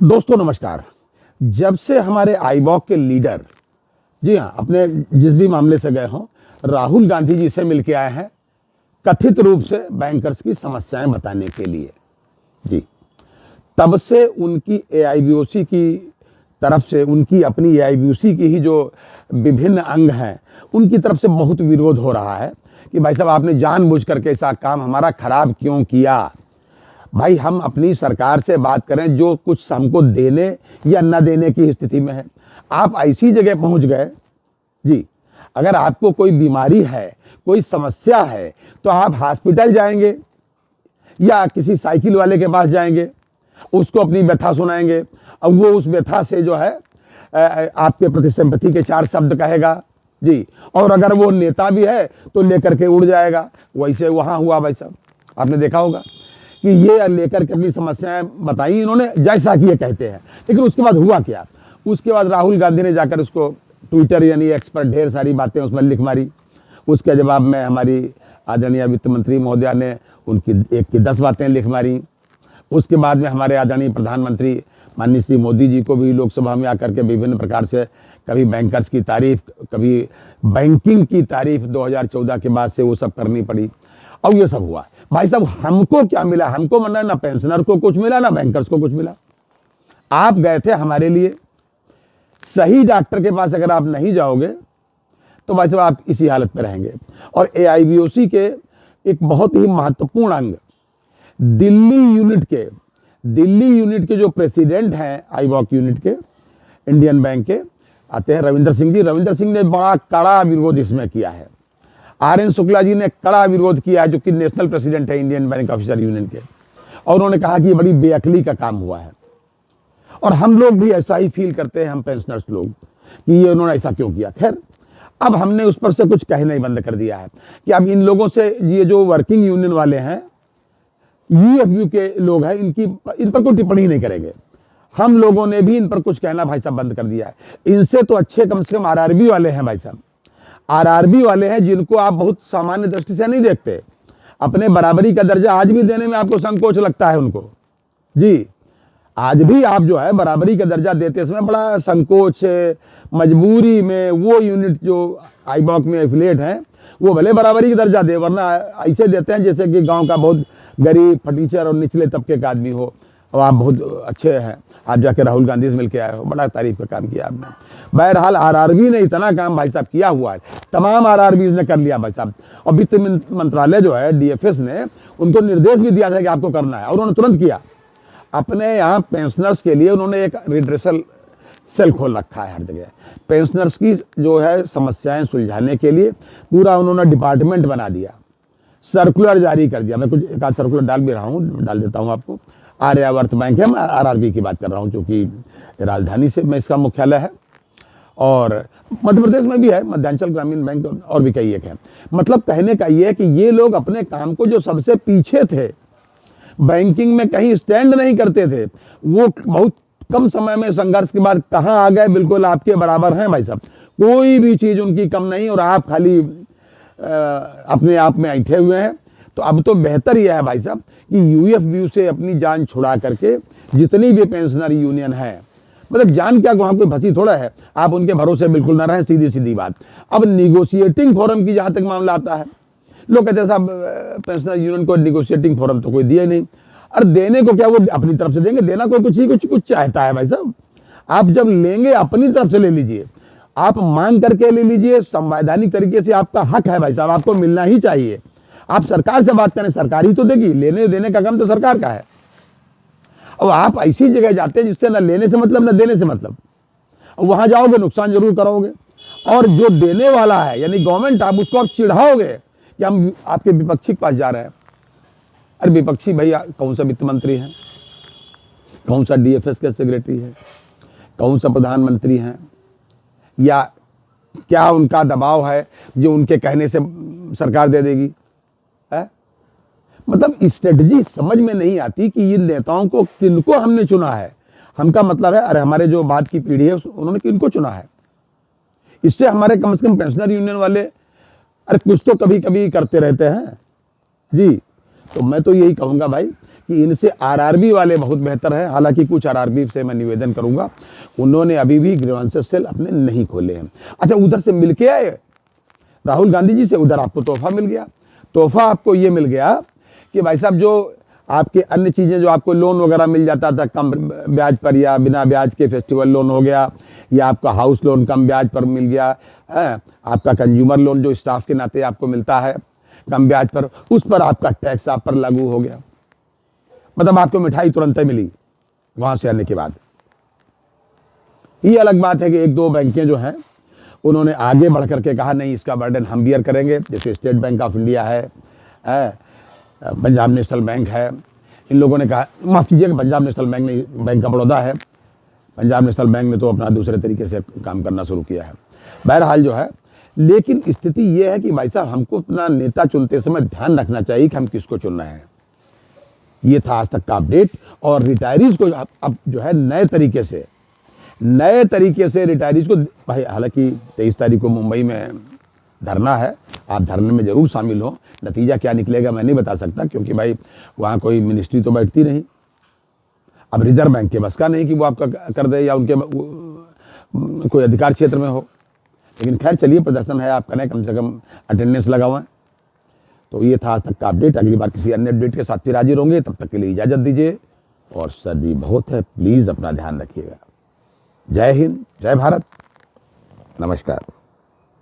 दोस्तों नमस्कार। जब से हमारे आईबॉक के लीडर, जी हाँ, अपने जिस भी मामले से गए हों, राहुल गांधी जी से मिलके आए हैं कथित रूप से बैंकर्स की समस्याएं बताने के लिए। जी, तब से उनकी एआईबीओसी की तरफ से, उनकी अपनी एआईबीओसी की ही जो विभिन्न अंग हैं, उनकी तरफ से बहुत विरोध हो रहा है कि भाई साहब आपने जानबूझ करके ऐसा काम हमारा खराब क्यों किया। भाई हम अपनी सरकार से बात करें जो कुछ हमको देने या न देने की स्थिति में है। आप ऐसी जगह पहुंच गए, जी, अगर आपको कोई बीमारी है, कोई समस्या है, तो आप हॉस्पिटल जाएंगे या किसी साइकिल वाले के पास जाएंगे, उसको अपनी व्यथा सुनाएंगे और वो उस व्यथा से जो है आपके प्रति सिंपैथी के 4 शब्द कहेगा, जी, और अगर वो नेता भी है तो लेकर के उड़ जाएगा। वैसे वहां हुआ भाई साहब, आपने देखा होगा कि ये लेकर के अपनी समस्याएं बताई इन्होंने, जैसा कि ये कहते हैं। लेकिन उसके बाद हुआ क्या? उसके बाद राहुल गांधी ने जाकर उसको ट्विटर यानी एक्स पर ढेर सारी बातें उसमें लिख मारी। उसके जवाब में हमारी आदरणीय वित्त मंत्री महोदया ने उनकी 1 की 10 बातें लिख मारी। उसके बाद में हमारे आदरणीय प्रधानमंत्री माननीय श्री मोदी जी को भी लोकसभा में आकर के विभिन्न प्रकार से कभी बैंकर्स की तारीफ, कभी बैंकिंग की तारीफ 2014 के बाद से वो सब करनी पड़ी और ये सब हुआ। भाई साहब हमको क्या मिला? हमको मतलब ना पेंशनर को कुछ मिला, ना बैंकर्स को कुछ मिला। आप गए थे हमारे लिए, सही डॉक्टर के पास अगर आप नहीं जाओगे तो भाई साहब आप इसी हालत में रहेंगे। और एआईबीओसी के एक बहुत ही महत्वपूर्ण अंग दिल्ली यूनिट के जो प्रेसिडेंट हैं आईबॉक यूनिट के, इंडियन बैंक के, आते हैं रविंदर सिंह जी। रविंदर सिंह ने बड़ा कड़ा विरोध इसमें किया है। आर.एन. शुक्ला जी ने कड़ा विरोध किया है, जो कि नेशनल प्रेसिडेंट है इंडियन बैंक ऑफिसर यूनियन के, और उन्होंने कहा कि ये बड़ी बेअक्ली का काम हुआ है। और हम लोग भी ऐसा ही फील करते हैं, हम पेंशनर्स लोग, कि ये उन्होंने ऐसा क्यों किया। खैर, अब हमने उस पर से कुछ कहना ही बंद कर दिया है कि अब इन लोगों से, ये जो वर्किंग यूनियन वाले हैं, यूएफयू के लोग हैं, इन पर कोई टिप्पणी नहीं करेंगे। हम लोगों ने भी इन पर कुछ कहना भाई साहब बंद कर दिया है। इनसे तो अच्छे कम से कम आरआरबी वाले हैं भाई साहब, आरआरबी वाले हैं, जिनको आप बहुत सामान्य दृष्टि से नहीं देखते। अपने बराबरी का दर्जा आज भी देने में आपको संकोच लगता है उनको। जी, आज भी आप जो है बराबरी का दर्जा देते समय बड़ा संकोच से, मजबूरी में वो यूनिट जो आईबॉक में एफिलिएट हैं वो भले बराबरी का दर्जा दे, वरना ऐसे देते हैं जैसे कि गांव का बहुत गरीब, फटीचर और निचले तबके का आदमी हो। और आप बहुत अच्छे हैं, आप जाके राहुल गांधी से मिलके आए हो, बड़ा तारीफ का काम किया आपने। बहरहाल आरआरबी ने इतना काम भाई साहब किया हुआ है, तमाम आरआरबी ने कर लिया भाई साहब। और वित्त मंत्रालय जो है, डीएफएस ने उनको निर्देश भी दिया था कि आपको करना है, और उन्होंने तुरंत किया। अपने यहाँ पेंशनर्स के लिए उन्होंने एक रिड्रेसल सेल खोल रखा है हर जगह। पेंशनर्स की जो है समस्याएं सुलझाने के लिए पूरा उन्होंने डिपार्टमेंट बना दिया, सर्कुलर जारी कर दिया। मैं कुछ एक आध सर्कुलर डाल भी रहा हूँ, डाल देता हूँ आपको। आर्यावर्त बैंक है, मैं आरआरबी की बात कर रहा हूँ, क्योंकि राजधानी से में इसका मुख्यालय है, और मध्य प्रदेश में भी है, मध्यांचल ग्रामीण बैंक, और भी कई एक है। मतलब कहने का ये है कि ये लोग अपने काम को, जो सबसे पीछे थे, बैंकिंग में कहीं स्टैंड नहीं करते थे, वो बहुत कम समय में संघर्ष के बाद कहाँ आ गए, बिल्कुल आपके बराबर हैं भाई साहब। कोई भी चीज़ उनकी कम नहीं, और आप खाली अपने आप में ऐंठे हुए हैं। तो अब तो बेहतर यह है भाई साहब कि यूएफबीयू से अपनी जान छुड़ा करके जितनी भी पेंशनर यूनियन है, मतलब जान क्या, वहाँ कोई फंसी थोड़ा है, आप उनके भरोसे बिल्कुल ना रहें, सीधी सीधी बात। अब निगोशिएटिंग फोरम की जहाँ तक मामला आता है, लोग कहते हैं साहब पेंशनर यूनियन को निगोशिएटिंग फोरम तो कोई दिया नहीं। और देने को क्या, वो अपनी तरफ से देंगे, देना कोई कुछ चाहता है भाई साहब। आप जब लेंगे अपनी तरफ से ले लीजिए, आप मांग करके ले लीजिए, संवैधानिक तरीके से आपका हक है भाई साहब, आपको मिलना ही चाहिए। आप सरकार से बात करें, सरकार ही तो देगी, लेने देने का काम तो सरकार का है। और आप ऐसी जगह जाते हैं जिससे ना लेने से मतलब ना देने से मतलब, वहां जाओगे नुकसान जरूर करोगे। और जो देने वाला है यानी गवर्नमेंट, आप उसको आप चिढ़ाओगे कि हम आपके विपक्षी के पास जा रहे हैं। अरे विपक्षी भैया कौन सा वित्त मंत्री हैं, कौन सा डीएफएस के सेक्रेटरी है, कौन सा प्रधानमंत्री हैं, या क्या उनका दबाव है जो उनके कहने से सरकार दे देगी है? मतलब स्ट्रेटजी समझ में नहीं आती कि इन नेताओं को किनको हमने चुना है। हमका मतलब है, अरे हमारे जो बाद की पीढ़ी है उन्होंने किनको चुना है। इससे हमारे कम से कम पेंशनर यूनियन वाले अरे कुछ तो कभी कभी करते रहते हैं। जी, तो मैं तो यही कहूँगा भाई कि इनसे आरआरबी वाले बहुत बेहतर हैं। हालांकि कुछ आरआरबी से मैं निवेदन करूंगा, उन्होंने अभी भी ग्रीवांसेस सेल अपने नहीं खोले हैं। अच्छा, उधर से मिल के आए राहुल गांधी जी से, उधर आपको तोहफा मिल गया। तोहफा आपको ये मिल गया कि भाई साहब, जो आपके अन्य चीज़ें, जो आपको लोन वगैरह मिल जाता था कम ब्याज पर या बिना ब्याज के, फेस्टिवल लोन हो गया, या आपका हाउस लोन कम ब्याज पर मिल गया है, आपका कंज्यूमर लोन जो स्टाफ के नाते आपको मिलता है कम ब्याज पर, उस पर आपका टैक्स आप पर लागू हो गया। मतलब आपको मिठाई तुरंत ही मिली वहां से आने के बाद। ये अलग बात है कि एक दो बैंकें जो हैं उन्होंने आगे बढ़ करके कहा नहीं, इसका बर्डन हम बियर करेंगे, जैसे स्टेट बैंक ऑफ इंडिया है, पंजाब नेशनल बैंक है। इन लोगों ने कहा, माफ़ कीजिएगा, पंजाब नेशनल बैंक नहीं, बैंक ऑफ बड़ौदा है। पंजाब नेशनल बैंक ने तो अपना दूसरे तरीके से काम करना शुरू किया है। बहरहाल जो है, लेकिन स्थिति ये है कि भाई साहब, हमको अपना नेता चुनते समय ध्यान रखना चाहिए कि हम किसको चुन रहे हैं। ये था आज तक का अपडेट। और रिटायरीज को अब जो है नए तरीके से रिटायरीज को, भाई हालांकि 23 तारीख को मुंबई में धरना है, आप धरने में जरूर शामिल हो। नतीजा क्या निकलेगा मैं नहीं बता सकता, क्योंकि भाई वहाँ कोई मिनिस्ट्री तो बैठती नहीं। अब रिजर्व बैंक के बस का नहीं कि वो आपका कर दे, या उनके कोई अधिकार क्षेत्र में हो। लेकिन खैर चलिए, प्रदर्शन है, आप करें, कम से कम अटेंडेंस लगाएं। तो ये था आज तक का अपडेट। अगली बार किसी अन्य अपडेट के साथ फिर हाजिर होंगे, तब तक के लिए इजाज़त दीजिए। और सर्दी बहुत है, प्लीज़ अपना ध्यान रखिएगा। जय हिंद, जय भारत, नमस्कार।